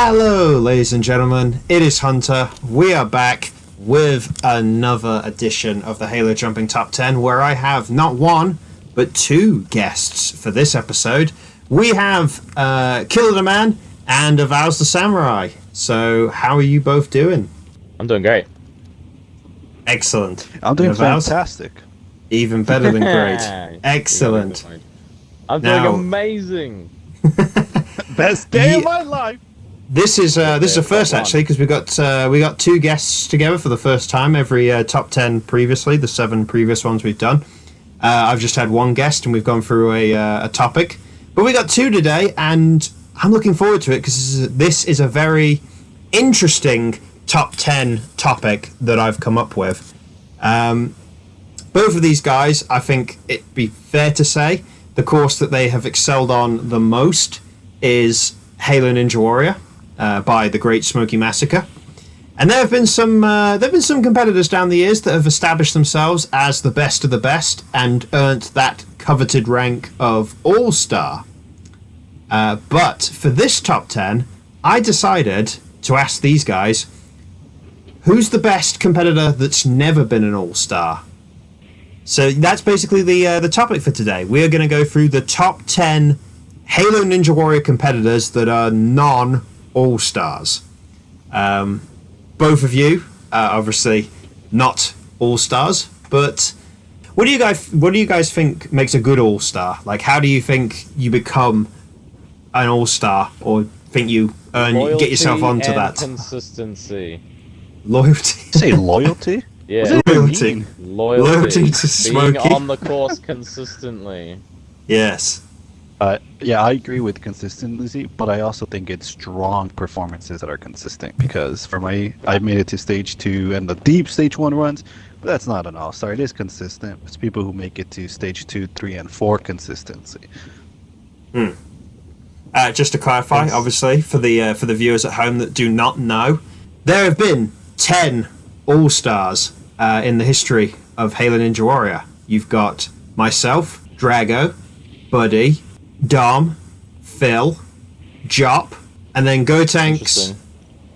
Hello, ladies and gentlemen, it is Hunter. We are back with another edition of the Halo Jumping Top 10, where I have not one, but two guests for this episode. We have Killer and Avow and Avows the Samurai. So, how are you both doing? I'm doing great. Excellent. I'm doing fantastic. Even better than great. Excellent. I'm doing amazing. Best day of my life. This is a first actually, because we got two guests together for the first time. Every top 10 previously, the 7 previous ones we've done. I've just had one guest, and we've gone through a topic. But we got two today, and I'm looking forward to it because this is a very interesting top 10 topic that I've come up with. Both of these guys, I think it'd be fair to say, the course that they have excelled on the most is Halo Ninja Warrior. By the Great Smoky Massacre, and there have been some competitors down the years that have established themselves as the best of the best and earned that coveted rank of All-Star. But for this top 10, I decided to ask these guys, who's the best competitor that's never been an All-Star? So that's basically the topic for today. We are going to go through the top 10 Halo Ninja Warrior competitors that are non-All-Stars. Both of you are obviously not All-Stars, but what do you guys think makes a good All-Star? Like, how do you think you become an All-Star, or think you get yourself onto that? Consistency. Loyalty. Say loyalty? Yeah. Loyalty. Loyalty to Smokey. Being on the course consistently. Yes. Yeah, I agree with consistency, but I also think it's strong performances that are consistent, because I made it to stage 2 and the deep stage 1 runs, but that's not an all-star. It is consistent. It's people who make it to stage 2, 3, and 4 consistency. Just to clarify, obviously, for the viewers at home that do not know, there have been 10 All-Stars in the history of Halo Ninja Warrior. You've got myself, Drago, Buddy, Dom, Phil, Jop, and then Gotenks,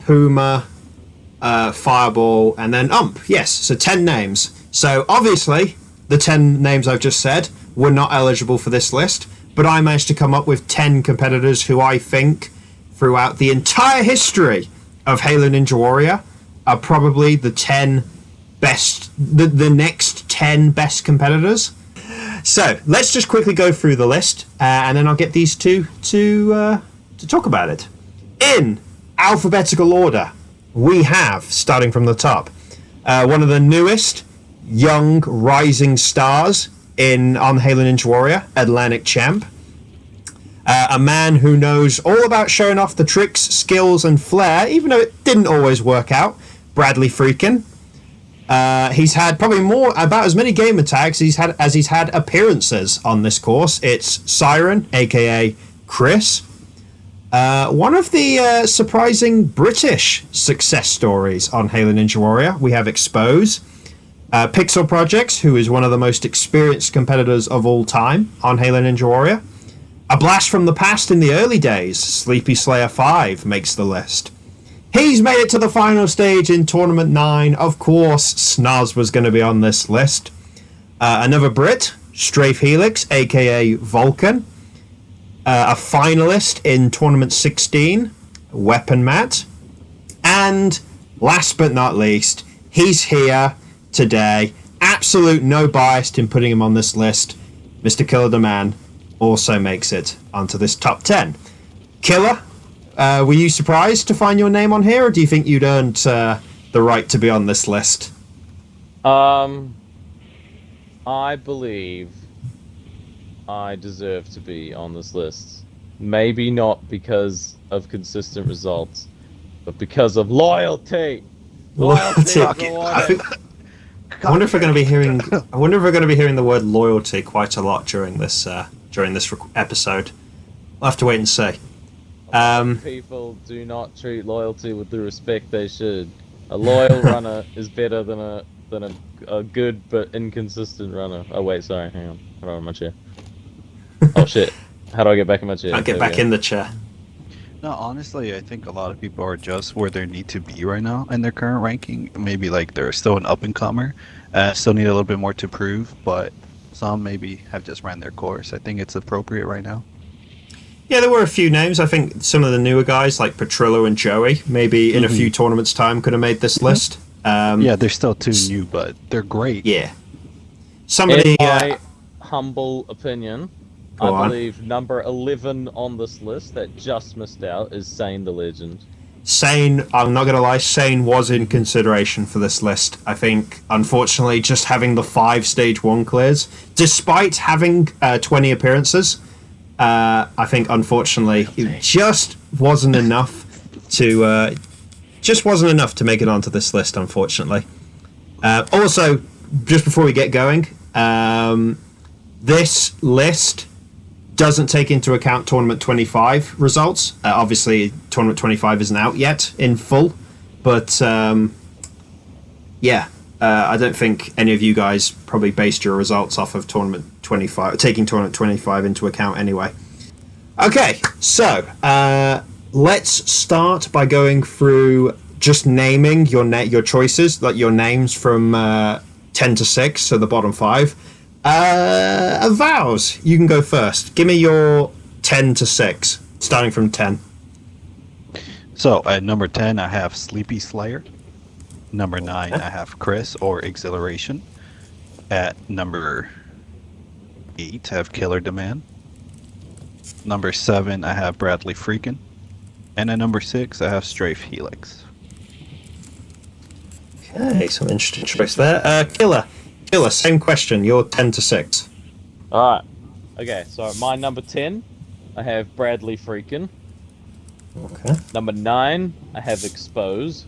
Puma, Fireball, and then Ump. Yes, so 10 names. So obviously, the 10 names I've just said were not eligible for this list, but I managed to come up with 10 competitors who I think, throughout the entire history of Halo Ninja Warrior, are probably the 10 best, the next 10 best competitors. So let's just quickly go through the list, and then I'll get these two to talk about it. In alphabetical order, we have, starting from the top, one of the newest young rising stars on Halo Ninja Warrior, Atlantic Champ. A man who knows all about showing off the tricks, skills, and flair, even though it didn't always work out, Bradley Freakin'. He's had probably about as many gamer tags as he's had appearances on this course. It's Siren, aka Chris. One of the surprising British success stories on Halo Ninja Warrior. We have Expose, Pixel Projects, who is one of the most experienced competitors of all time on Halo Ninja Warrior. A blast from the past in the early days, Sleepy Slayer 5 makes the list. He's made it to the final stage in Tournament 9. Of course, Snoz was going to be on this list. Another Brit, Strafe Helix, a.k.a. Vulcan. A finalist in Tournament 16, Weapon Matt. And last but not least, he's here today. Absolute no bias in putting him on this list. Mr. Killer the Man also makes it onto this top 10. Killer, were you surprised to find your name on here, or do you think you'd earned the right to be on this list? I believe I deserve to be on this list. Maybe not because of consistent results, but because of loyalty. Loyalty. I wonder if we're going to be hearing. I wonder if we're going to be hearing the word loyalty quite a lot during this episode. We'll have to wait and see. People do not treat loyalty with the respect they should. A loyal runner is better than a good but inconsistent runner. Oh wait, sorry, hang on. How do I my chair? Oh shit. How do I get back in my chair? I'll get back in the chair. No, honestly, I think a lot of people are just where they need to be right now in their current ranking. Maybe like they're still an up and comer, still need a little bit more to prove, but some maybe have just ran their course. I think it's appropriate right now. Yeah, there were a few names. I think some of the newer guys like Petrillo and Joey, maybe in a few tournaments' time, could have made this list. Yeah, they're still too new, but they're great. Yeah. In Somebody. my humble opinion, I Go on. believe number 11 on this list that just missed out is Sane the Legend. Sane, I'm not going to lie, Sane was in consideration for this list. I think, unfortunately, just having the 5 stage 1 clears, despite having 20 appearances, I think, unfortunately, it just wasn't enough to make it onto this list, unfortunately. Also, just before we get going, this list doesn't take into account Tournament 25 results. Obviously, Tournament 25 isn't out yet in full, but I don't think any of you guys probably based your results off of Tournament 25, taking Tournament 25 into account anyway. Okay, so let's start by going through just naming your choices, like your names from 10 to 6, so the bottom 5. Avows, you can go first. Give me your 10 to 6, starting from 10. So at number 10, I have Sleepy Slayer. Number 9, I have Chris or Exhilaration. At number 8, I have Killer Demand. Number 7, I have Bradley Freakin'. And at number 6, I have Strafe Helix. Okay, some interesting choice there. Killer, same question. You're 10 to 6. Alright. Okay, so at my number 10, I have Bradley Freakin'. Okay. Number 9, I have Expose.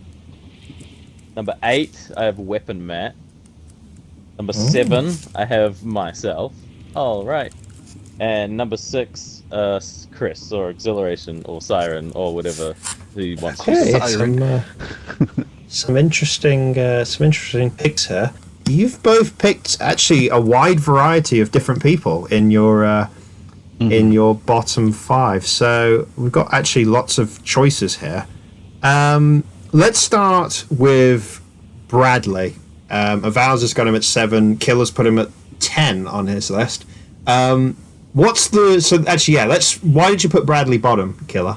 Number 8, I have Weapon Matt. Number 7, I have myself. Oh, right. And number 6, Chris, or Exhilaration, or Siren, or whatever he wants to Okay, say. some interesting picks here. You've both picked actually a wide variety of different people in your bottom 5. So we've got actually lots of choices here. Let's start with Bradley. Avows has got him at 7. Killer's put him at 10 on his list. Why did you put Bradley bottom, Killer?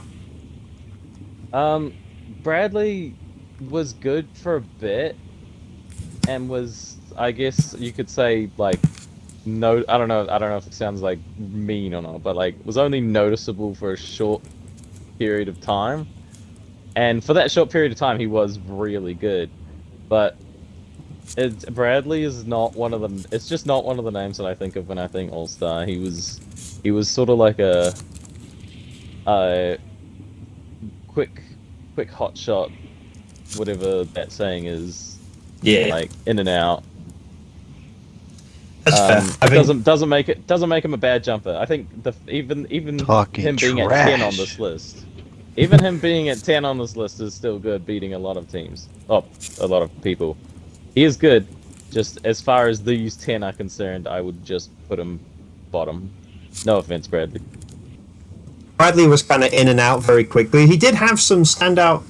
Bradley was good for a bit, and was, I guess you could say, like, no, I don't know if it sounds like mean or not, but like was only noticeable for a short period of time, and for that short period of time he was really good, but Bradley is not one of them. It's just not one of the names that I think of when I think All Star. He was sort of like a quick hot shot, whatever that saying is. Yeah, like in and out. That's fair. Doesn't make him a bad jumper. I think even Talking him being at 10 on this list, even him being at 10 on this list is still good, beating a lot of teams. Oh, a lot of people. He is good. Just as far as these 10 are concerned, I would just put him bottom. No offense, Bradley. Bradley was kind of in and out very quickly. He did have some standout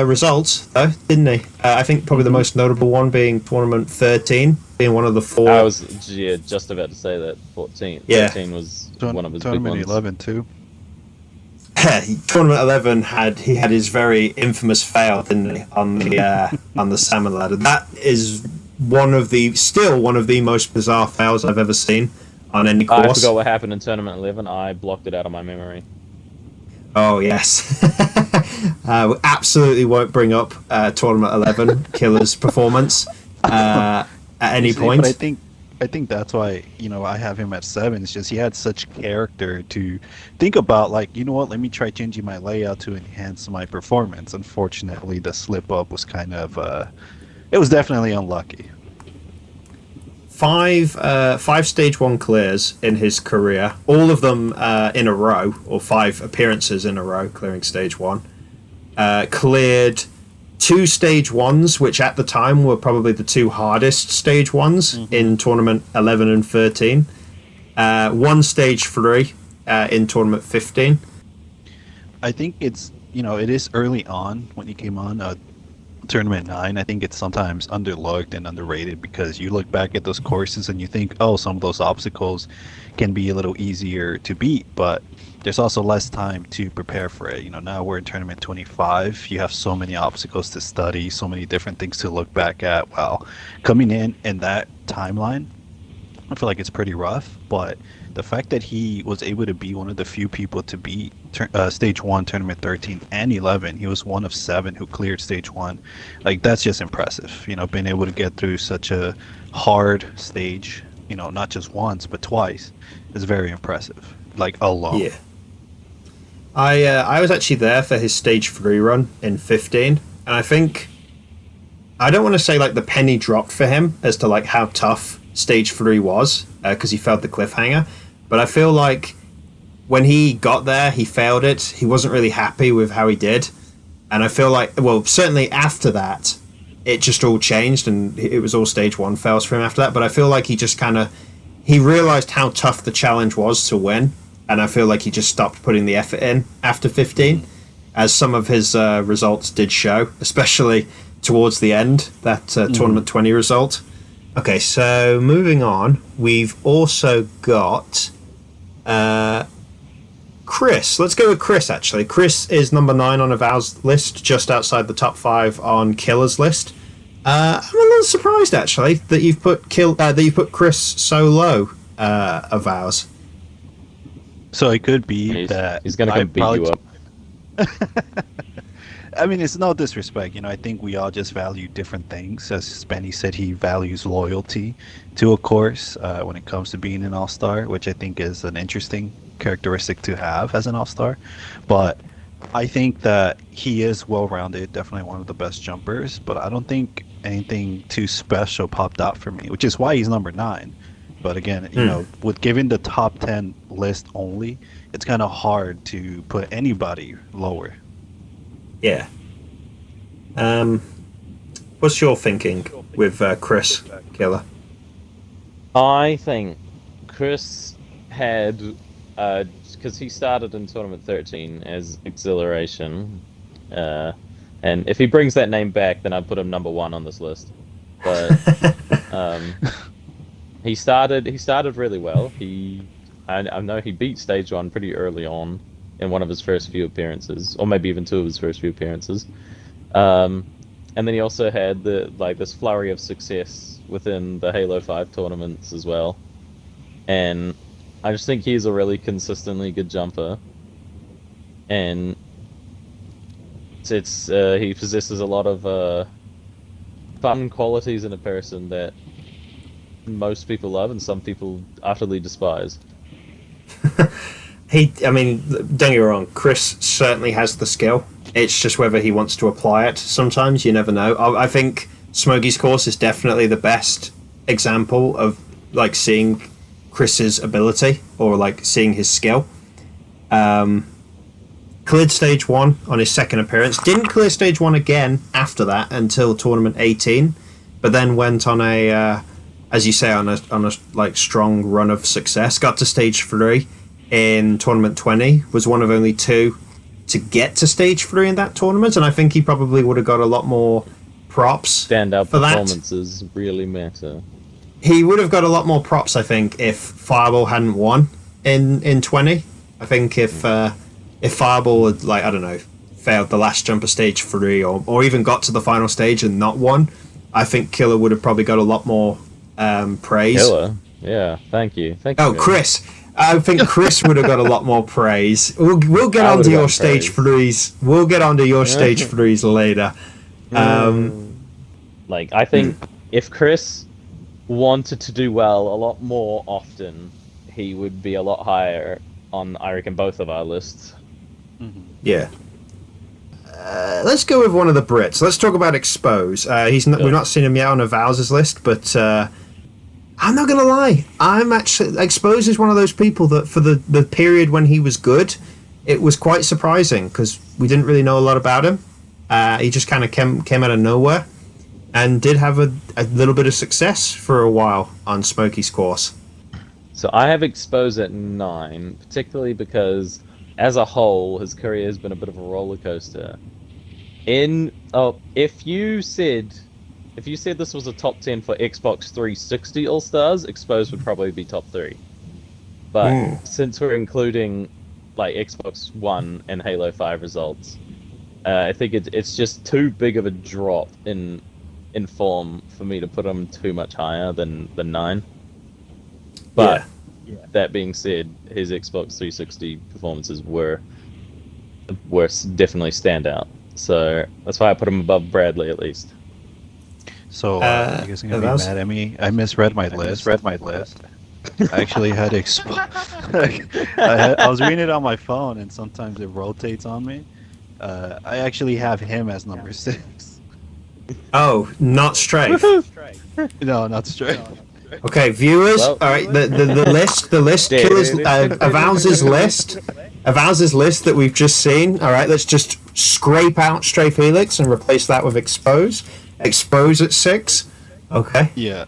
results, though, didn't he? I think probably the most notable one being Tournament 13, being one of the 4. I was just about to say that 14. Yeah. 13 was one of his big Tournament ones. 11 too. Tournament 11 had his very infamous fail, didn't he, on the salmon ladder? That is one of the most bizarre fails I've ever seen on any course. I forgot what happened in Tournament 11. I blocked it out of my memory. Oh yes, we absolutely won't bring up Tournament 11 Killer's performance at any point. But I think that's why I have him at 7. It's just he had such character to think about. Like, you know what? Let me try changing my layout to enhance my performance. Unfortunately, the slip up was kind of it was definitely unlucky. 5 stage 1 clears in his career, all of them in a row, or 5 appearances in a row clearing stage 1. Cleared 2 stage 1s, which at the time were probably the 2 hardest stage 1s in Tournament 11 and 13. 1 stage 3 in Tournament 15. I think it's, it is early on when he came on Tournament 9. I think it's sometimes underlooked and underrated because you look back at those courses and you think, oh, some of those obstacles can be a little easier to beat, but there's also less time to prepare for it. Now we're in Tournament 25. You have so many obstacles to study, so many different things to look back at. Wow. Coming in that timeline, I feel like it's pretty rough, but the fact that he was able to be one of the few people to beat Stage 1, Tournament 13, and 11, he was one of 7 who cleared Stage 1. Like, that's just impressive. Being able to get through such a hard stage, not just once, but twice, is very impressive. Like, alone. Yeah. I was actually there for his Stage 3 run in 15, and I think, I don't want to say, like, the penny dropped for him as to, like, how tough Stage 3 was, because he failed the cliffhanger. But I feel like when he got there, he failed it. He wasn't really happy with how he did. And I feel like, well, certainly after that, it just all changed and it was all Stage 1 fails for him after that. But I feel like he just he realized how tough the challenge was to win. And I feel like he just stopped putting the effort in after 15, as some of his results did show, especially towards the end, that Tournament 20 result. Okay, so moving on, we've also got Chris. Let's go with Chris, actually. Chris is number 9 on Avow's list, just outside the top 5 on Killer's list. I'm a little surprised, actually, that you've put Chris so low, Avows. So it could be that he's going to come beat you up. I mean, it's no disrespect. I think we all just value different things. As Spenny said, he values loyalty to a course when it comes to being an all-star, which I think is an interesting characteristic to have as an all-star. But I think that he is well-rounded, definitely one of the best jumpers, but I don't think anything too special popped out for me, which is why he's number 9. But again, with giving the top 10 list only, it's kind of hard to put anybody lower. Yeah. What's your thinking with Chris, Killer? I think Chris had, because he started in Tournament 13 as Exhilaration, and if he brings that name back, then I'd put him number 1 on this list. But he started really well. I know he beat Stage 1 pretty early on in one of his first few appearances, or maybe even 2 of his first few appearances. And then he also had this flurry of success within the Halo 5 tournaments as well. And I just think he's a really consistently good jumper. And he possesses a lot of fun qualities in a person that most people love and some people utterly despise. Don't get me wrong, Chris certainly has the skill. It's just whether he wants to apply it. Sometimes you never know. I think Smokey's course is definitely the best example of like seeing Chris's ability or like seeing his skill. Cleared Stage 1 on his second appearance. Didn't clear Stage 1 again after that until Tournament 18, but then went on a, as you say, on a like strong run of success. Got to Stage 3 in Tournament 20. Was one of only 2 to get to Stage 3 in that tournament, and I think he probably would have got a lot more props. Standout for performances really matter. He would have got a lot more props, I think, if Fireball hadn't won in 20. I think if Fireball had, like, I don't know, failed the last jump of Stage 3 or even got to the final stage and not won, I think Killer would have probably got a lot more praise. Killer? Yeah, thank you. Oh, man. Chris. I think Chris would have got a lot more praise. We'll get onto your Stage 3s. We'll get onto your Stage 3s later. I think if Chris wanted to do well a lot more often, he would be a lot higher on, I reckon, both of our lists. Mm-hmm. Yeah. Let's go with one of the Brits. Let's talk about Expose. We've not seen him yet on Avows' list, but I'm not going to lie. Expose is one of those people that for the period when he was good, it was quite surprising because we didn't really know a lot about him. He just kind of came out of nowhere and did have a little bit of success for a while on Smokey's course. So I have Expose at 9, particularly because as a whole, his career has been a bit of a roller coaster. If you said this was a top 10 for Xbox 360 All Stars, Exposed would probably be top 3. But since we're including like Xbox One and Halo 5 results, I think it's just too big of a drop in form for me to put him too much higher than 9. But that being said, his Xbox 360 performances were definitely standout. So that's why I put him above Bradley at least. So you guys are gonna be mad at me. I misread my list. I actually had I was reading it on my phone, and sometimes it rotates on me. I actually have him as number 6. Oh, not Strafe. No, not Strafe. Okay, viewers. Well, all right, the list, Killer's Avows' list that we've just seen. All right, let's just scrape out Strafe Helix and replace that with Expose. Expose at 6. Okay. Yeah.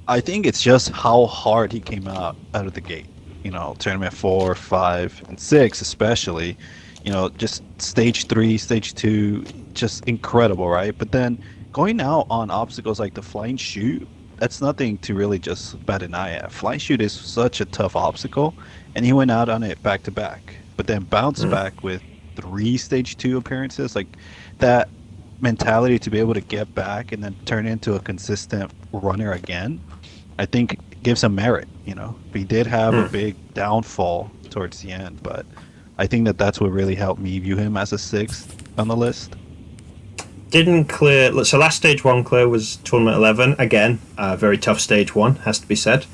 I think it's just how hard he came out of the gate. You know, tournament 4, 5, and 6 especially. You know, just stage 3, stage 2, just incredible, right? But then going out on obstacles like the flying chute, that's nothing to really just bat an eye at. Flying chute is such a tough obstacle, and he went out on it back to back. But then bounced back with 3 stage 2 appearances. Like that mentality to be able to get back and then turn into a consistent runner again, I think gives him merit. You know, he did have a big downfall towards the end, but I think that's what really helped me view him as a 6th on the list. Didn't clear. So last stage 1 clear was tournament 11. Again, very tough stage 1, has to be said.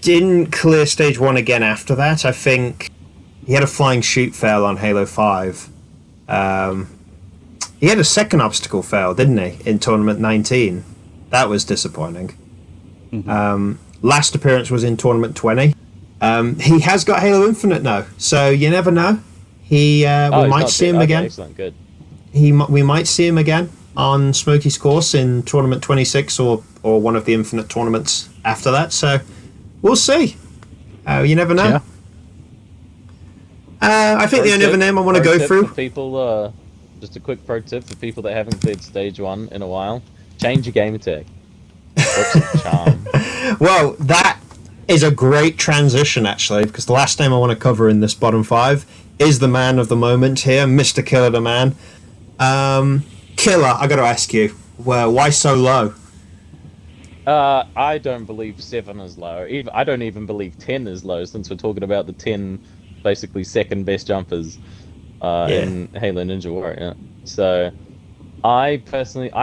Didn't clear stage 1 again after that. I think he had a flying chute fail on Halo 5. He had a second obstacle fail, didn't he, in tournament 19? That was disappointing. Last appearance was in tournament 20. He has got Halo Infinite now, so you never know. We might see him again. Excellent, good. We might see him again on Smokey's course in tournament 26 or one of the Infinite tournaments after that. So we'll see. You never know. Yeah. I think the only other name I want to go through. For people, just a quick pro tip for people that haven't played stage 1 in a while: change your game attack. Charm. Well, that is a great transition, actually, because the last name I want to cover in this bottom 5 is the man of the moment here, Mr. Killer the Man. Killer, I got to ask you, why so low? I don't believe 7 is low. I don't even believe 10 is low, since we're talking about the 10 basically second best jumpers in Halo Ninja Warrior. So I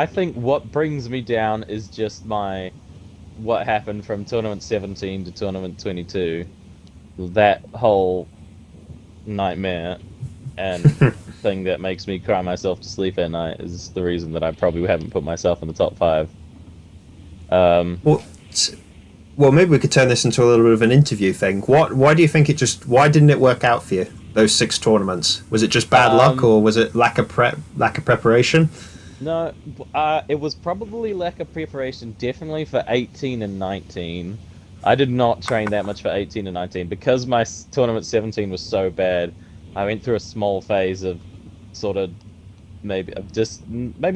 think what brings me down is just what happened from tournament 17 to tournament 22. That whole nightmare and thing that makes me cry myself to sleep at night is the reason that I probably haven't put myself in the top 5. Well, maybe we could turn this into a little bit of an interview thing. Why do you think why didn't it work out for you, those 6 tournaments? Was it just bad luck, or was it lack of preparation? No, it was probably lack of preparation, definitely for 18 and 19. I did not train that much for 18 and 19 because my tournament 17 was so bad. I went through a small phase of sort of maybe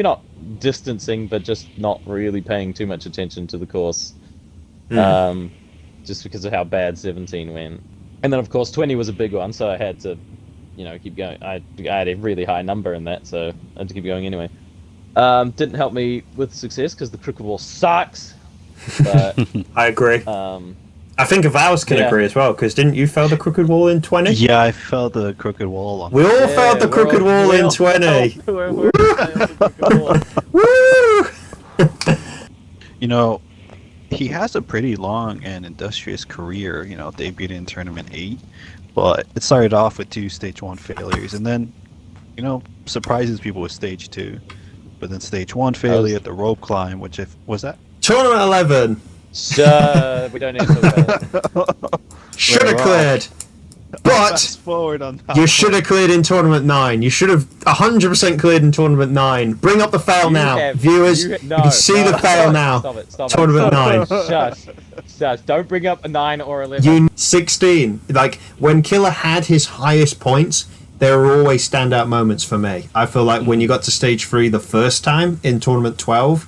not distancing, but just not really paying too much attention to the course, just because of how bad 17 went. And then of course 20 was a big one, so I had to, keep going. I had a really high number in that, so I had to keep going anyway. Didn't help me with success because the crooked wall sucks. But I agree. I think Avows can agree as well, because didn't you fail the crooked wall in 20? Yeah, I failed the crooked wall. We all failed the crooked wall in 20. Woo! He has a pretty long and industrious career, debuted in tournament 8, but it started off with 2 stage 1 failures, and then, surprises people with stage 2. But then stage 1 failure at the rope climb, was that? Tournament 11. We don't need to talk about it. Should have cleared. But Fast forward on that. you should have cleared in Tournament 9. You should have 100% cleared in Tournament 9. Bring up the fail now. Viewers, you can see the fail now. Stop it. Tournament 9. Shush. Don't bring up a 9 or 11. You 16. Like, when Killer had his highest points, there were always standout moments for me. I feel like when you got to stage 3 the first time in Tournament 12,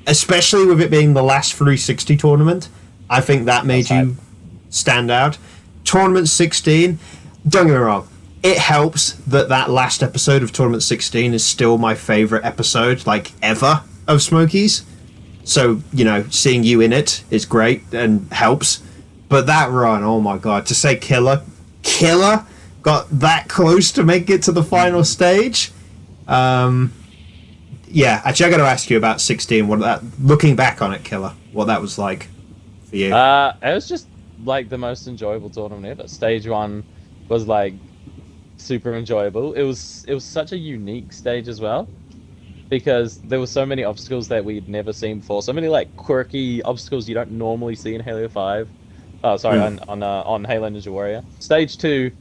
especially with it being the last 360 tournament, I think that made you stand out. Tournament 16, don't get me wrong, it helps that that last episode of Tournament 16 is still my favourite episode, like, ever, of Smokey's. So, you know, seeing you in it is great and helps. But that run, oh my god, to say Killer got that close to make it to the final stage. Yeah, actually, I got to ask you about 16. What that, looking back on it, Killer, what that was like for you? It was just like the most enjoyable tournament ever. Stage 1 was like super enjoyable. It was such a unique stage as well, because there were so many obstacles that we'd never seen before. So many like quirky obstacles you don't normally see in Halo 5. Oh, sorry, on Halo Ninja Warrior. Stage 2,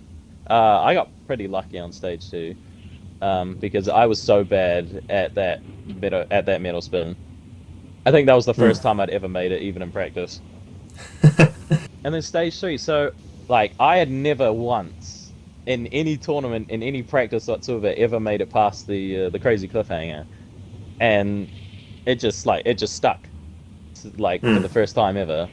I got pretty lucky on stage 2. Because I was so bad at that metal spin. I think that was the first time I'd ever made it, even in practice. And then stage 3, so like I had never once in any tournament, in any practice whatsoever, ever made it past the crazy cliffhanger, and it just stuck, like for the first time ever.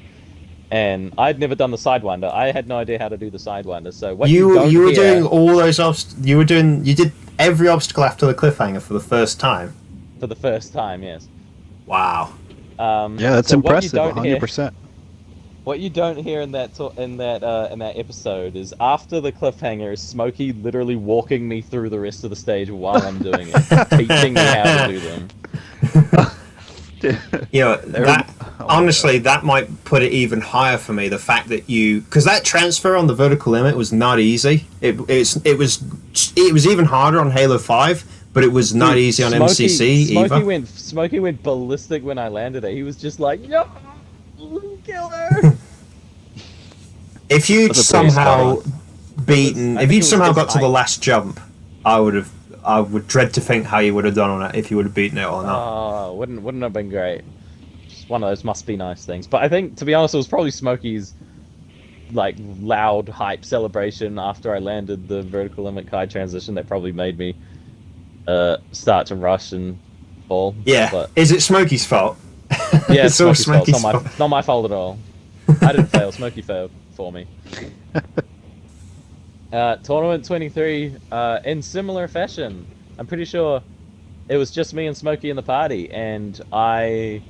And I'd never done the Sidewinder. I had no idea how to do the Sidewinder. So what you were doing all those you did every obstacle after the cliffhanger for the first time. For the first time, yes. Wow. Yeah, that's impressive. 100%. What you don't hear in that episode is after the cliffhanger is Smokey literally walking me through the rest of the stage while I'm doing it, teaching me how to do them. You know, that honestly, that might put it even higher for me. The fact that because that transfer on the vertical limit was not easy. It was even harder on Halo 5, but it was not easy on MCC either. Smokey went ballistic when I landed it. He was just like, "Yo, Killer!" If you'd somehow got to the last jump, I would dread to think how you would have done on it if you would have beaten it or not. Oh, wouldn't have been great. Just one of those must be nice things. But I think, to be honest, it was probably Smokey's like loud hype celebration after I landed the vertical limit Kai transition that probably made me start to rush and fall. Yeah. But, is it Smokey's fault? Yeah, it's all Smokey's fault. Not my fault at all. I didn't fail. Smokey failed for me. Tournament 23, in similar fashion. I'm pretty sure it was just me and Smokey in the party, and I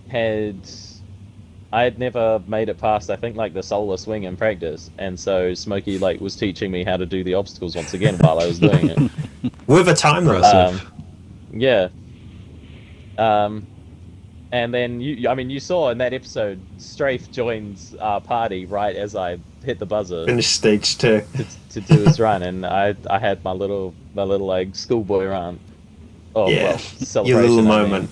had never made it past, I think, like the solar swing in practice, and so Smokey like was teaching me how to do the obstacles once again while I was doing it. With a time though. Yeah. And then you saw in that episode, Strafe joins our party right as I hit the buzzer. Finish stage 2 to do his run, and I had my little like schoolboy run. Oh yeah, well, celebration. your little moment.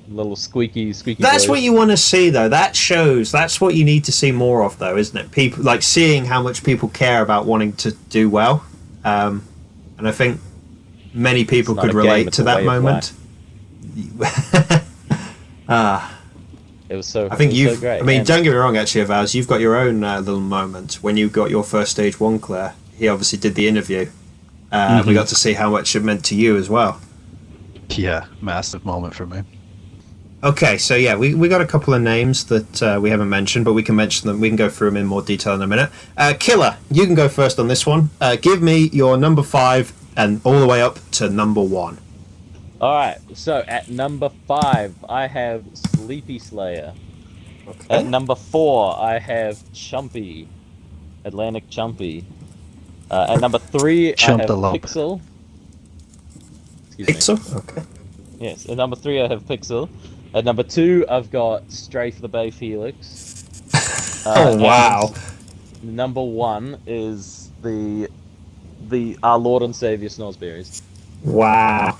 Little squeaky. That's boy. what you want to see, though. That's what you need to see more of, though, isn't it? People like seeing how much people care about wanting to do well, and I think many people could relate to that moment. It was so. I think so great. I mean, don't get me wrong. Actually, Avows, you've got your own little moment when you got your first stage 1 clear. He obviously did the interview. We got to see how much it meant to you as well. Yeah, massive moment for me. Okay, so yeah, we got a couple of names that we haven't mentioned, but we can mention them. We can go through them in more detail in a minute. Killer, you can go first on this one. Give me your number 5 and all the way up to number 1. Alright, so at number 5, I have Sleepy Slayer. Okay. At number 4, I have Chumpy. Atlantic Chumpy. At number 3, I have Pixel. Pixel? Okay. Yes, at number 3, I have Pixel. At number 2, I've got Strafe the Bay Felix. Oh, wow. Number 1 is the our Lord and Savior Snozberries. Wow.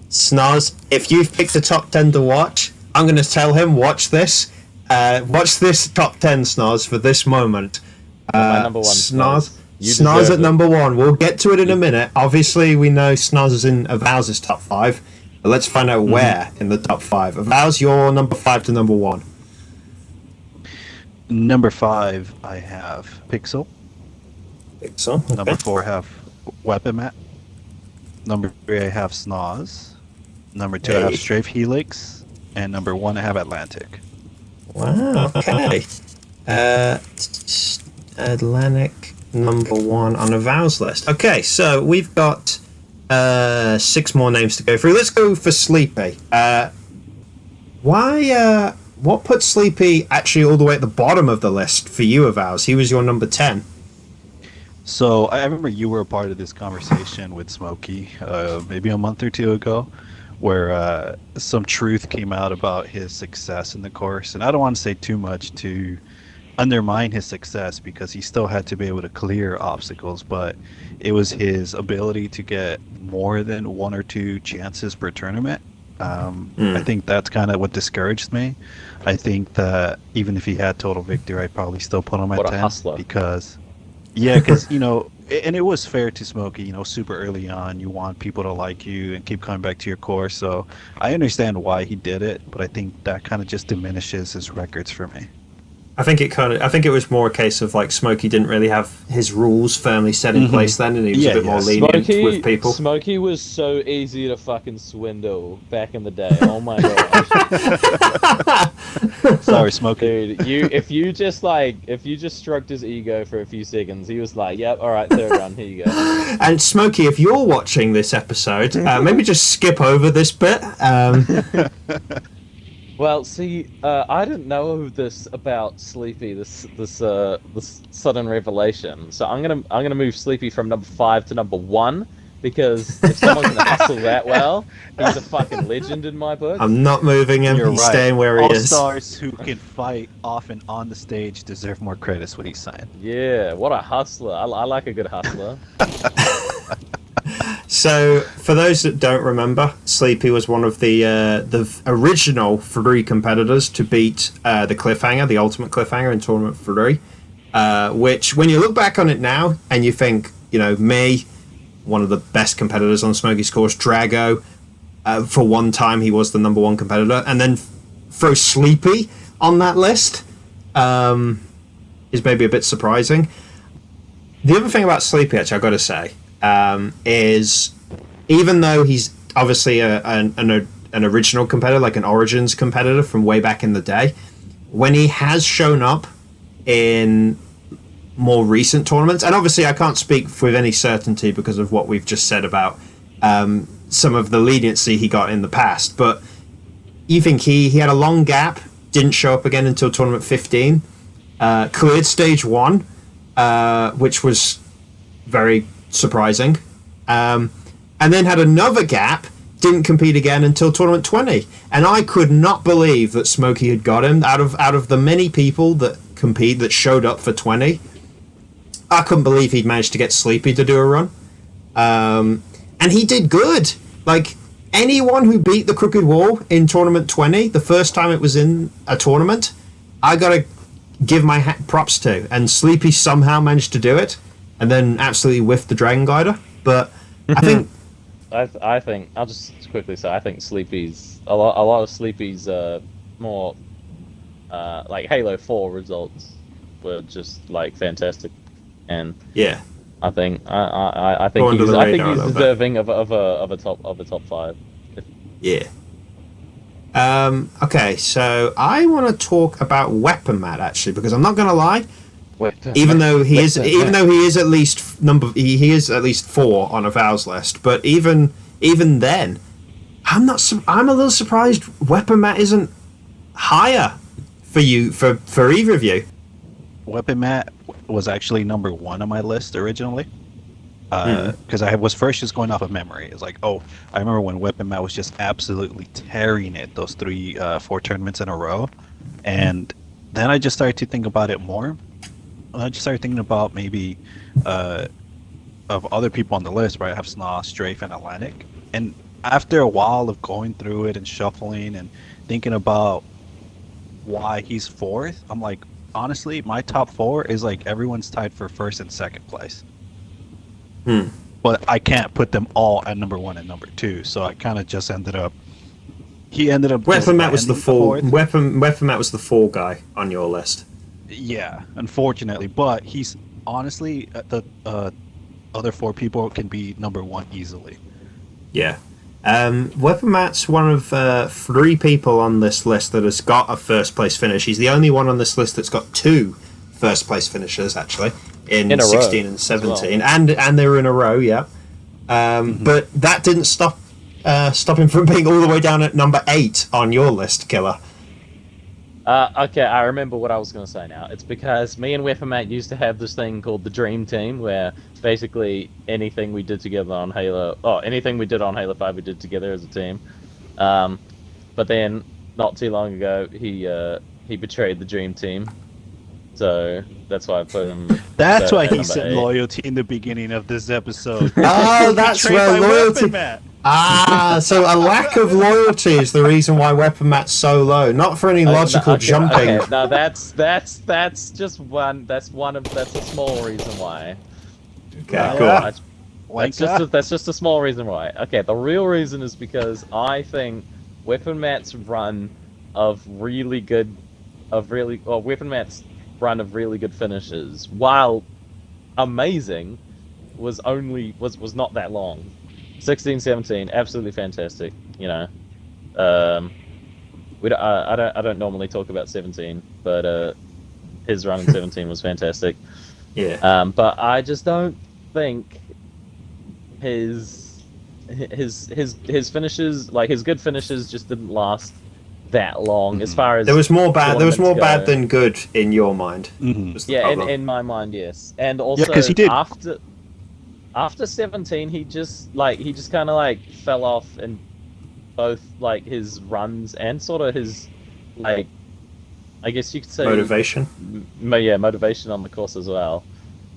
Snoz, if you've picked the top 10 to watch, I'm going to tell him, watch this. Watch this top 10, Snoz, for this moment. My number 1, Snoz. You Snoz deserve at it. number 1. We'll get to it in a minute. Obviously, we know Snoz is in Avows' top 5. But let's find out where in the top 5. Avows, your number 5 to number 1. Number 5, I have Pixel. Pixel. Okay. Number 4, I have Weapon Mat. Number 3, I have Snoz. Number 2, I have Strafe Helix. And number 1, I have Atlantic. Wow, okay. Atlantic number 1 on Avow's list. Okay, so we've got 6 more names to go through. Let's go for Sleepy. What put Sleepy actually all the way at the bottom of the list for you, Avows? He was your number 10. So I remember you were a part of this conversation with Smokey maybe a month or 2 ago, where some truth came out about his success in the course. And I don't want to say too much to undermine his success, because he still had to be able to clear obstacles, but it was his ability to get more than 1 or 2 chances per tournament. I think that's kind of what discouraged me. I think that even if he had total victory, I'd probably still put him at What a 10 hustler. because and it was fair to Smokey, super early on, you want people to like you and keep coming back to your course. So I understand why he did it, but I think that kind of just diminishes his records for me. I think it was more a case of like Smokey didn't really have his rules firmly set in place then, and he was a bit more lenient with people. Smokey was so easy to fucking swindle back in the day. Oh my god. Sorry, Smokey. Dude, if you just stroked his ego for a few seconds, he was like, "Yep, all right, third round, here you go." And Smokey, if you're watching this episode, maybe just skip over this bit. Well, see, I didn't know this about Sleepy, this sudden revelation. So I'm gonna move Sleepy from number 5 to number 1, because if someone's gonna hustle that well, he's a fucking legend in my book. I'm not moving him. You're He's right. staying where he is. All-stars who can fight off and on the stage deserve more credit, is what he's saying. Yeah, what a hustler. I like a good hustler. So, for those that don't remember, Sleepy was one of the original 3 competitors to beat the Cliffhanger, the Ultimate Cliffhanger in Tournament 3, which, when you look back on it now, and you think, me, one of the best competitors on Smokey's course, Drago, for one time he was the number 1 competitor, and then throw Sleepy on that list is maybe a bit surprising. The other thing about Sleepy, actually, I've got to say, is even though he's obviously an original competitor, like an Origins competitor from way back in the day, when he has shown up in more recent tournaments, and obviously I can't speak with any certainty because of what we've just said about some of the leniency he got in the past, but you think he had a long gap, didn't show up again until tournament 15, cleared stage 1, which was very surprising, and then had another gap, didn't compete again until tournament 20, and I could not believe that Smokey had got him. Out of the many people that compete that showed up for 20, I couldn't believe he'd managed to get Sleepy to do a run, and he did good. Like, anyone who beat the Crooked Wall in tournament 20 the first time it was in a tournament, I gotta give my props to, and Sleepy somehow managed to do it, and then absolutely whiffed the Dragon Glider. But I think I think I'll just quickly say I think Sleepy's a lot of Sleepy's more like Halo 4 results were just like fantastic, and yeah, I think he's deserving of a top 5. Yeah. Okay, so I want to talk about Weapon Mat actually, because I'm not going to lie. Even though he is at least 4 on Avow's list, but even then, I'm a little surprised Weapon Mat isn't higher for either of you. Weapon Mat was actually number 1 on my list originally, because I was first just going off of memory. It's like, I remember when Weapon Mat was just absolutely tearing it those 4 tournaments in a row, and then I just started to think about it more. I just started thinking about maybe of other people on the list, right? I have Snoz, Strafe, and Atlantic. And after a while of going through it and shuffling and thinking about why he's 4th, I'm like, honestly, my top 4 is like everyone's tied for first and second place. Hmm. But I can't put them all at number 1 and number 2, so I kind of just ended up. He ended up. just Weapon Matt was the landing fall. fourth. Weapon Matt was the fall guy on your list. Yeah, unfortunately, but he's honestly the other 4 people can be number 1 easily. Yeah. Weapon Matt's one of 3 people on this list that has got a first place finish. He's the only one on this list that's got 2 first place finishers, actually, in In a 16 row and as 17. And they were in a row, yeah. But that didn't stop him from being all the way down at number 8 on your list, Killer. Okay, I remember what I was going to say now. It's because me and Weapon Matt used to have this thing called the Dream Team, where basically anything we did together on anything we did on Halo 5 we did together as a team. But then, not too long ago, he betrayed the Dream Team. So, that's why I put him... That's why at he number said 8. loyalty in the beginning of this episode. Oh, that's Betrayed where by loyalty... Weapon Matt. So a lack of loyalty is the reason why Weapon Matt's so low, not for any logical jumping. Okay, no, that's just one. That's a small reason why. Okay, cool. That's just a small reason why. Okay, the real reason is because I think Weapon Matt's run of really good finishes, while amazing, was not that long. 16, 17, absolutely fantastic. You know, I don't normally talk about 17, but his run in 17 was fantastic. Yeah. But I just don't think his finishes, like his good finishes, just didn't last that long. As far as There was more bad go. than good in your mind. was the Yeah, problem. in my mind, yes. And also, 'cause he did. after 17, he just kind of like fell off in both like his runs and sort of his, like, I guess you could say Motivation. Motivation on the course as well.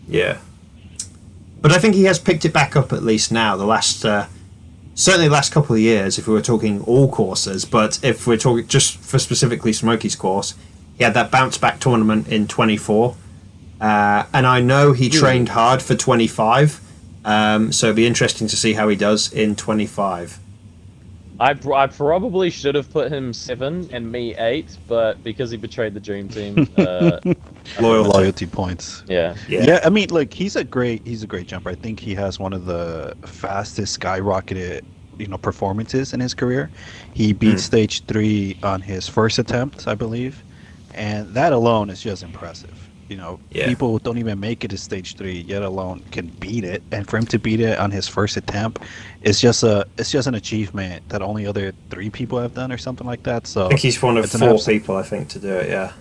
Yeah. But I think he has picked it back up at least now. The last, certainly the last couple of years, if we were talking all courses. But if we're talking just for specifically Smokey's course, he had that bounce back tournament in 24, and I know he trained hard for 25. So it'd be interesting to see how he does in 25. I probably should have put him 7 and me 8, but because he betrayed the Dream Team, Loyalty points. yeah. Yeah, I mean, like he's a great jumper. I think he has one of the fastest skyrocketed, performances in his career. He beat stage 3 on his first attempt, I believe, and that alone is just impressive. People don't even make it to stage 3, yet alone can beat it, and for him to beat it on his first attempt, it's just an achievement that only other 3 people have done or something like that. So I think he's one of 4 people, I think, to do it. Yeah.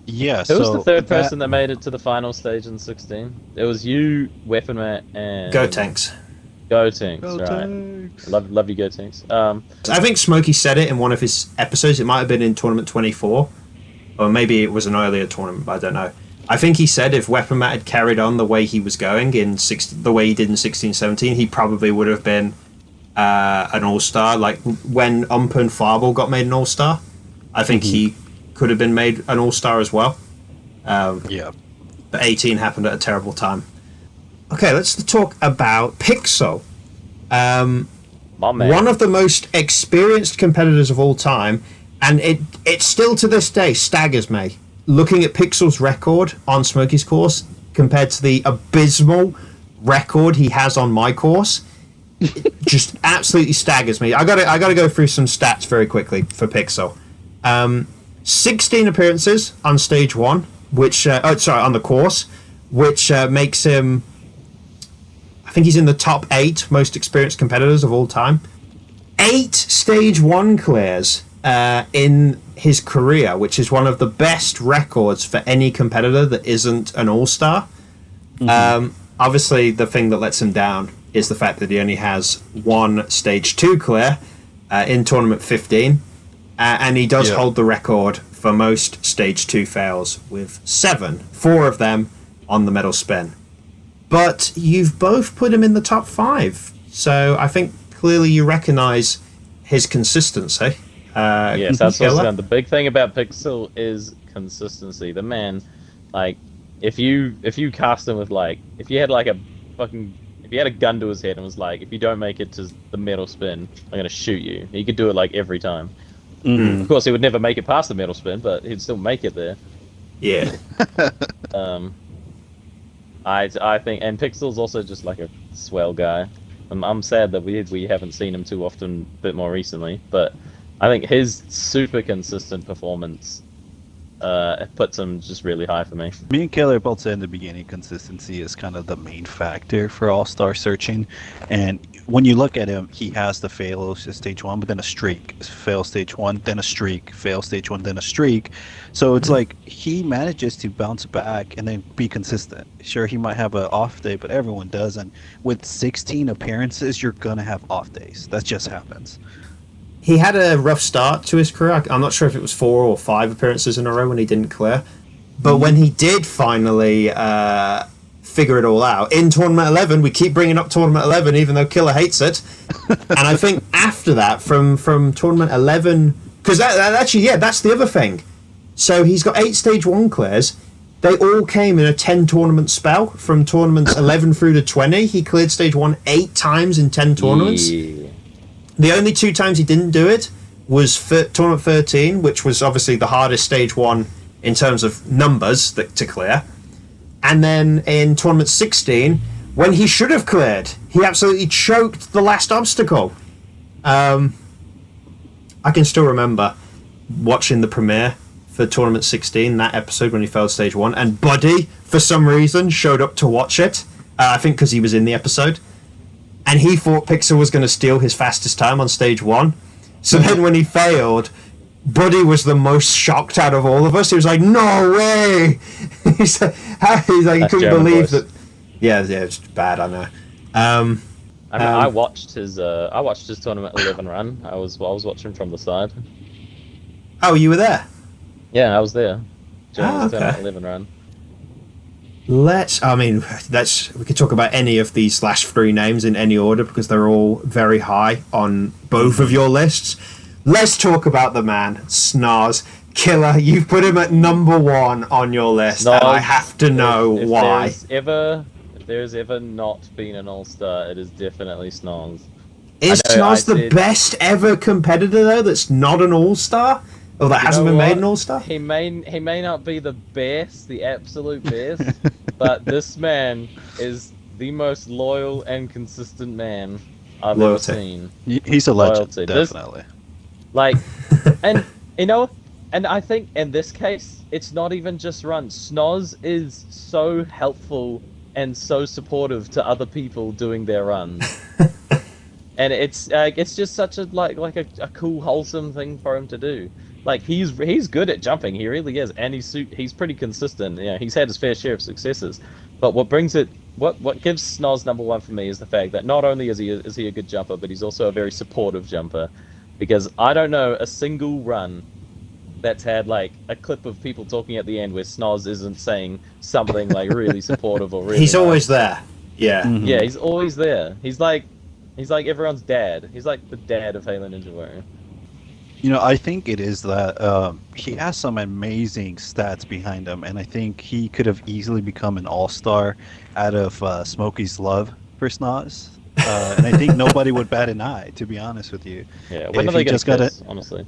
Yeah. Who was the third person that made it to the final stage in 16? It was you, Weapon Matt, and Go Tanks. Go Tanks, right? Love you, Go Tanks. I think Smokey said it in one of his episodes. It might have been in tournament 24, or maybe it was an earlier tournament. I don't know. I think he said if Weapon Matt had carried on the way he was going the way he did in 16-17, he probably would have been an all-star. Like when and Fireball got made an all-star, I think he could have been made an all-star as well. Yeah. But 18 happened at a terrible time. Okay, let's talk about Pixel. My man. One of the most experienced competitors of all time, and it still to this day staggers me. Looking at Pixel's record on Smokey's course compared to the abysmal record he has on my course, it just absolutely staggers me. I gotta go through some stats very quickly for Pixel. 16 appearances on stage 1, which on the course, which makes him, I think he's in the top 8 most experienced competitors of all time. 8 stage 1 clears in his career, which is one of the best records for any competitor that isn't an all-star. Obviously, the thing that lets him down is the fact that he only has 1 stage 2 clear in tournament 15, and he does hold the record for most stage 2 fails with 7, 4 of them on the medal spin. But you've both put him in the top 5, so I think clearly you recognize his consistency. Yes, that's what's done. The big thing about Pixel is consistency. The man Like, if you cast him with like, if you had like if you had a gun to his head and was like, if you don't make it to the metal spin, I'm gonna shoot you. He could do it like every time. Mm-hmm. Of course, he would never make it past the metal spin, but he'd still make it there. Yeah. I think, and Pixel's also just like a swell guy. I'm sad that we haven't seen him too often, a bit more recently. But I think his super consistent performance puts him just really high for me. Me and Killer both said in the beginning, consistency is kind of the main factor for all-star searching. And when you look at him, he has the fails stage 1, but then a streak. Fail stage 1, then a streak. Fail stage 1, then a streak. So it's like he manages to bounce back and then be consistent. Sure, he might have an off day, but everyone does. And with 16 appearances, you're going to have off days. That just happens. He had a rough start to his career. I'm not sure if it was 4 or 5 appearances in a row when he didn't clear. But when he did finally figure it all out, in Tournament 11, we keep bringing up Tournament 11, even though Killer hates it. And I think after that, from Tournament 11... Because that's the other thing. So he's got 8 Stage 1 clears. They all came in a 10-tournament spell. From Tournaments 11 through to 20, he cleared Stage 1 8 times in 10 tournaments. Yeah. The only 2 times he didn't do it was for Tournament 13, which was obviously the hardest Stage 1 in terms of numbers to clear. And then in Tournament 16, when he should have cleared, he absolutely choked the last obstacle. I can still remember watching the premiere for Tournament 16, that episode when he failed Stage 1, and Buddy, for some reason, showed up to watch it. I think because he was in the episode. And he thought Pixel was going to steal his fastest time on Stage 1. So then when he failed, Buddy was the most shocked out of all of us. He was like, no way! he's like, he couldn't believe that... Yeah, it's bad, I know. I watched his Tournament 11 run. I was watching from the side. Oh, you were there? Yeah, I was there during the okay. Tournament 11 run. We could talk about any of these /3 names in any order because they're all very high on both of your lists. Let's talk about the man, Snoz. Killer, you've put him at number 1 on your list, Snoz, and I have to know why. If there's ever not been an All-Star, it is definitely Snoz. Is Snoz the best ever competitor, though, that's not an All-Star? Or that hasn't been made an All-Star? He may not be the best, the absolute best, but this man is the most loyal and consistent man I've ever seen. He's a legend, definitely. And I think in this case, it's not even just runs. Snoz is so helpful and so supportive to other people doing their runs. And it's just such a cool, wholesome thing for him to do. Like he's good at jumping, he really is, and he's pretty consistent. You know, he's had his fair share of successes. But what gives Snoz number 1 for me is the fact that not only is he a good jumper, but he's also a very supportive jumper. Because I don't know a single run that's had like a clip of people talking at the end where Snoz isn't saying something like really supportive or really. He's always there. Yeah. Mm-hmm. Yeah, he's always there. He's like everyone's dad. He's like the dad of Halo Ninja Warrior. You know, I think it is that he has some amazing stats behind him, and I think he could have easily become an all-star out of Smokey's love for Snoz. And I think nobody would bat an eye, to be honest with you. Yeah, when are they going to kiss, honestly?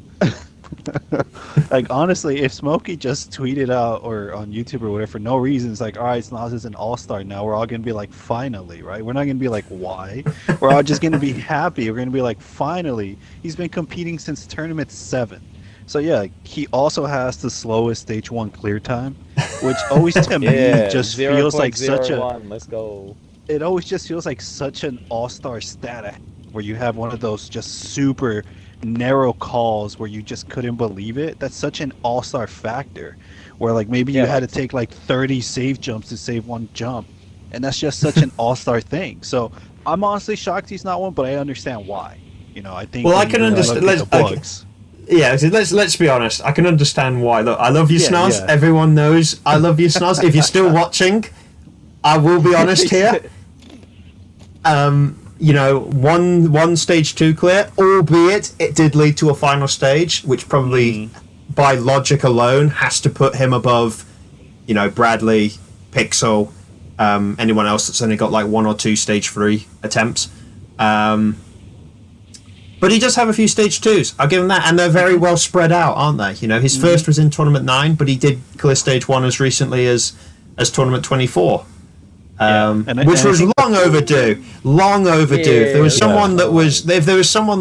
Like, honestly, if Smokey just tweeted out or on YouTube or whatever for no reason, it's like, all right, Snoz is an all-star now. We're all going to be like, finally, right? We're not going to be like, why? We're all just going to be happy. We're going to be like, finally. He's been competing since Tournament 7. So, yeah, he also has the slowest Stage 1 clear time, which always to me just feels like such a... Let's go. It always just feels like such an all-star stat where you have one of those just super narrow calls where you just couldn't believe it. That's such an all-star factor where like maybe you had to take like 30 save jumps to save one jump, and that's just such an all-star thing. So I'm honestly shocked he's not one, but I understand why. You know, I think I can understand. Let's be honest, I can understand why. Look, I love you, Snoz. Everyone knows I love you, Snoz. If you're still watching, I will be honest here. You know, one Stage 2 clear, albeit it did lead to a final stage, which probably, by logic alone, has to put him above Bradley, Pixel, anyone else that's only got like 1 or 2 stage 3 attempts. But he does have a few stage 2s. I'll give him that, and they're very well spread out, aren't they? His first was in Tournament 9, but he did clear stage 1 as recently as Tournament 24. Which was long overdue. Long overdue. Yeah, if there was someone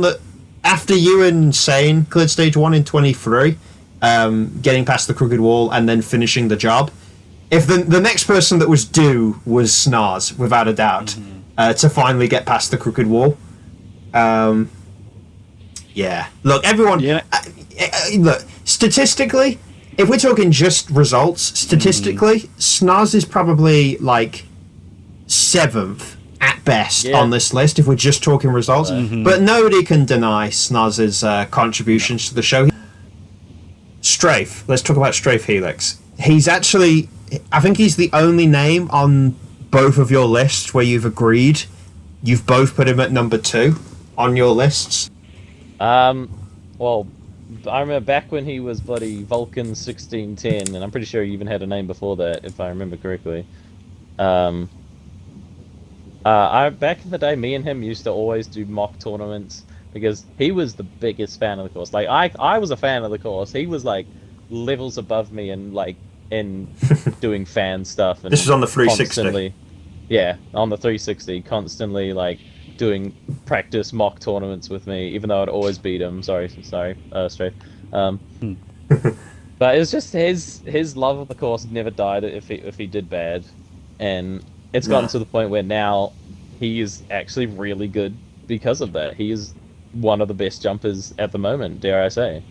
that after you and Sane cleared stage 1 in 23, getting past the crooked wall and then finishing the job, if the next person that was due was Snoz, without a doubt, to finally get past the crooked wall. Look, everyone. Yeah. Look, statistically, if we're talking just results, statistically, Snoz is probably like 7th at best on this list if we're just talking results. But nobody can deny Snoz's contributions to the show. Strafe. Let's talk about Strafe Helix. He's actually, I think he's the only name on both of your lists where you've agreed. You've both put him at number 2 on your lists. Well, I remember back when he was bloody Vulcan 1610, and I'm pretty sure he even had a name before that, if I remember correctly. Back in the day, me and him used to always do mock tournaments because he was the biggest fan of the course. Like I was a fan of the course. He was like levels above me and like in doing fan stuff. And this was on the 360. On the 360, constantly like doing practice mock tournaments with me, even though I'd always beat him. Sorry, Strafe. But it's just his love of the course never died if he did bad, and it's gotten to the point where now he is actually really good because of that. He is one of the best jumpers at the moment, dare I say.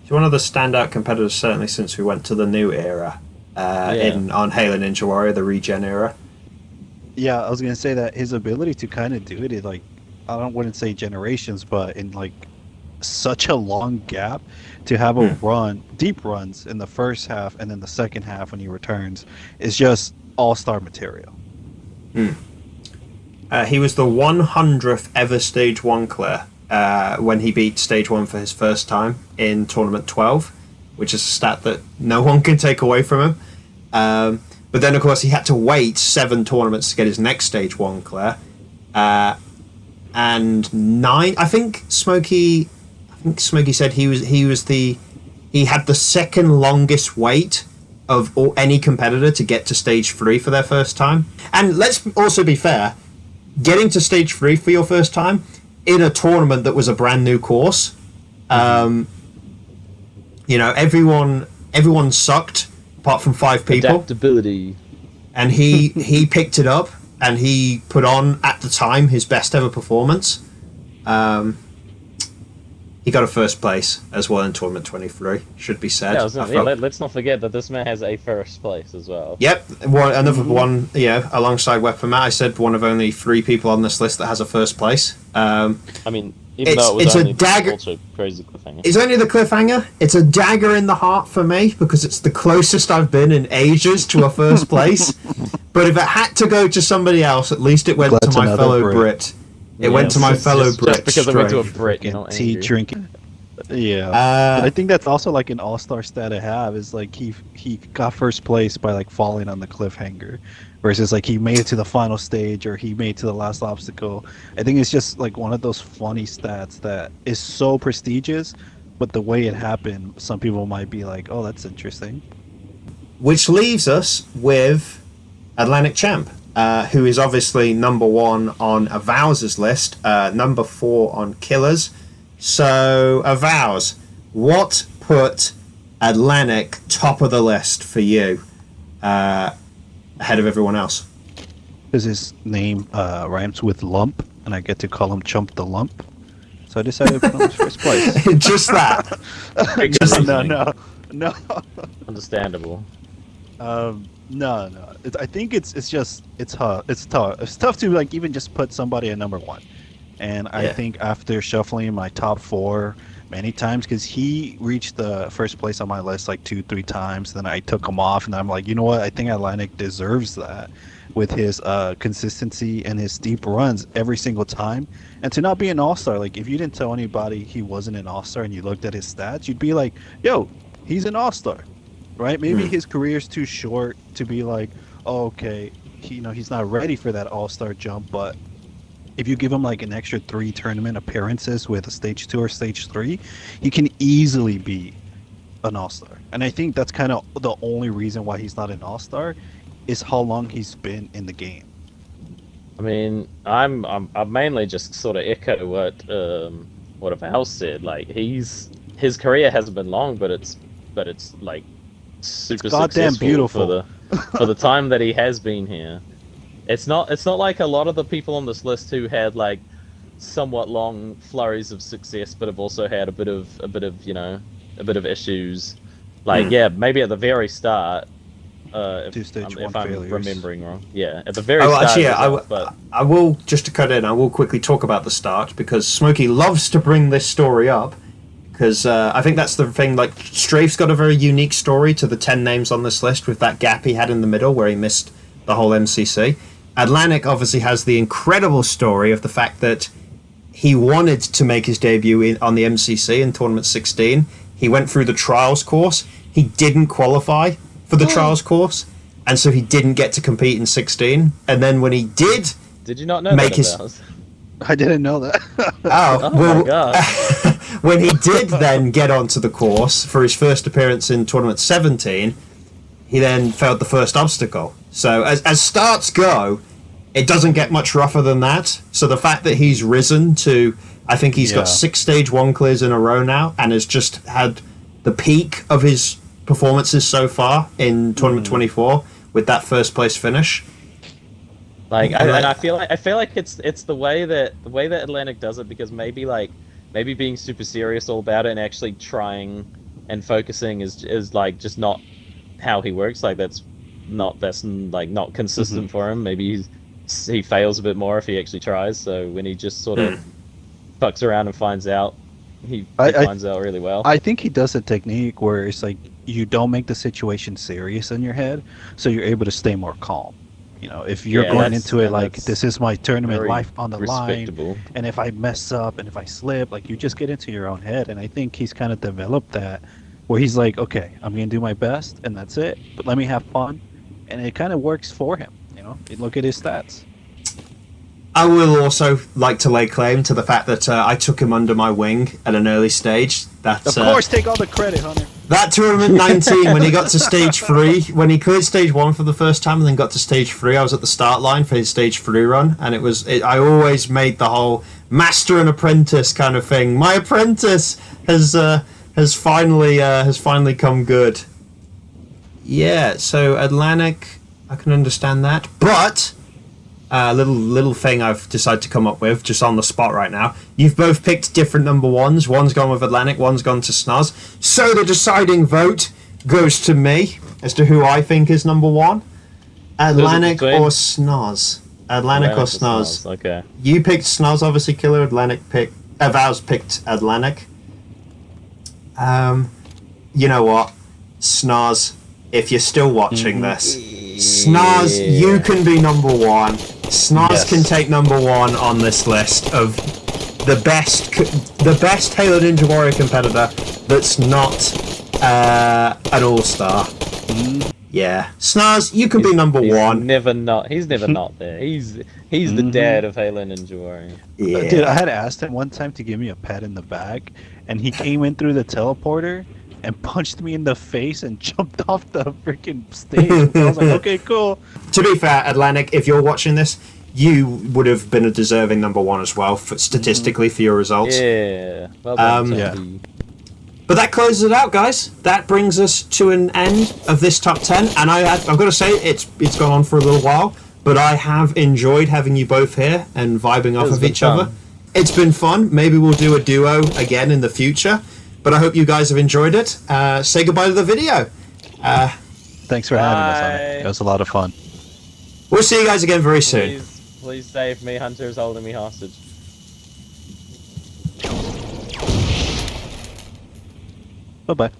He's one of the standout competitors, certainly since we went to the new era on Halo Ninja Warrior, the regen era. Yeah, I was gonna say that his ability to kind of do it in like, wouldn't say generations, but in like such a long gap to have a deep runs in the first half and then the second half when he returns is just all-star material. He was the 100th ever stage 1 clear when he beat stage 1 for his first time in tournament 12, which is a stat that no one can take away from him. But then, of course, he had to wait 7 tournaments to get his next stage 1 clear. And 9, I think Smokey said he had the second longest wait of any competitor to get to stage 3 for their first time. And let's also be fair, getting to stage 3 for your first time in a tournament that was a brand new course, everyone sucked apart from 5 people. Adaptability. And he picked it up and he put on at the time his best ever performance. He got a first place as well in tournament 23, should be said. Let's not forget that this man has a first place as well. Yep, another one, alongside Weapon Matt. I said one of only 3 people on this list that has a first place. Even though it was only a dagger, crazy cliffhanger. It's only the cliffhanger. It's a dagger in the heart for me because it's the closest I've been in ages to a first place. But if it had to go to somebody else, at least it went to my fellow Brit. It went to my fellow Brit. Just because it went to a Brit, tea drinking. Yeah, I think that's also like an all-star stat I have is like he got first place by like falling on the cliffhanger, versus like he made it to the final stage or he made it to the last obstacle. I think it's just like one of those funny stats that is so prestigious, but the way it happened, some people might be like, "Oh, that's interesting." Which leaves us with Atlantic Champ, who is obviously number 1 on Avows' list, number 4 on Killer's. So, Avows, what put Atlantic top of the list for you, ahead of everyone else? Because his name rhymes with lump, and I get to call him Chump the Lump. So I decided to put him in first place. Just that. No. Understandable. No. I think it's tough. It's tough to like even just put somebody at number 1. And I think after shuffling my top 4 many times, because he reached the first place on my list like 2-3 times, then I took him off, and I'm like, you know what? I think Atlantic deserves that with his consistency and his deep runs every single time. And to not be an all-star, like if you didn't tell anybody he wasn't an all-star and you looked at his stats, you'd be like, yo, he's an all-star. right? Maybe his career's too short to be like, oh, okay, he's not ready for that all-star jump, but if you give him like an extra 3 tournament appearances with a stage 2 or stage 3, he can easily be an all-star. And I think that's kind of the only reason why he's not an all-star is how long he's been in the game. I mean, I'm mainly just sort of echo what Avows said. Like his career hasn't been long, but it's like super goddamn successful beautiful for the time that he has been here. It's not like a lot of the people on this list who had like somewhat long flurries of success, but have also had a bit of issues. Like maybe at the very start, if I'm remembering wrong. Yeah, at the very start. Actually, yeah, I will, just to cut in, I will quickly talk about the start, because Smokey loves to bring this story up, because I think that's the thing. Like, Strafe's got a very unique story to the 10 names on this list, with that gap he had in the middle where he missed the whole MCC. Atlantic obviously has the incredible story of the fact that he wanted to make his debut on the MCC in Tournament 16. He went through the Trials course. He didn't qualify for the Trials course, and so he didn't get to compete in 16. And then when he did you not know that about? I didn't know that. My god. When he did then get onto the course for his first appearance in Tournament 17, he then failed the first obstacle. So as starts go, it doesn't get much rougher than that. So the fact that he's risen to, I think he's got 6 stage 1 clears in a row now, and has just had the peak of his performances so far in Tournament 24 with that first place finish. Like, I feel like it's the way that Atlantic does it, because maybe being super serious all about it and actually trying and focusing is like just not how he works. Like that's not consistent for him. Maybe he fails a bit more if he actually tries. So when he just sort of fucks around and finds out, he finds out really well. I think he does a technique where it's like you don't make the situation serious in your head, so you're able to stay more calm. If you're going into it like, this is my tournament life on the line, and if I mess up and if I slip, like, you just get into your own head. And I think he's kind of developed that, where he's like, okay, I'm going to do my best, and that's it. But let me have fun. And it kind of works for him, Look at his stats. I will also like to lay claim to the fact that I took him under my wing at an early stage. Of course, take all the credit, Hunter. That Tournament 19, when he got to stage 3, when he cleared stage 1 for the first time and then got to stage 3, I was at the start line for his stage 3 run, and I always made the whole master and apprentice kind of thing. My apprentice has finally come good. Yeah, so Atlantic, I can understand that, but little thing I've decided to come up with just on the spot right now. You've both picked different number 1s. One's gone with Atlantic, one's gone to Snoz. So the deciding vote goes to me as to who I think is number 1. Atlantic or Snoz? Atlantic or Snoz? Okay. You picked Snoz, obviously. Killer. Avows picked Atlantic. You know what? Snoz, if you're still watching this, Snoz, you can be number 1. Snoz can take number 1 on this list of the best Halo Ninja Warrior competitor that's not an all-star. Yeah, Snoz, you can be number 1. He's never not there. He's the dad of Halo Ninja Warrior. Yeah. Dude, I had asked him one time to give me a pat in the back, and he came in through the teleporter and punched me in the face and jumped off the freaking stage. I was like, okay, cool. To be fair, Atlantic, if you're watching this, you would have been a deserving number 1 as well, statistically, for your results. Yeah. Well done, yeah. But that closes it out, guys. That brings us to an end of this top 10. And I've got to say, it's gone on for a little while, but I have enjoyed having you both here and vibing off of each other. It's been fun. Maybe we'll do a duo again in the future. But I hope you guys have enjoyed it. Say goodbye to the video. Thanks for having us on it. It was a lot of fun. We'll see you guys again very soon. Please save me. Hunter's holding me hostage. Bye-bye.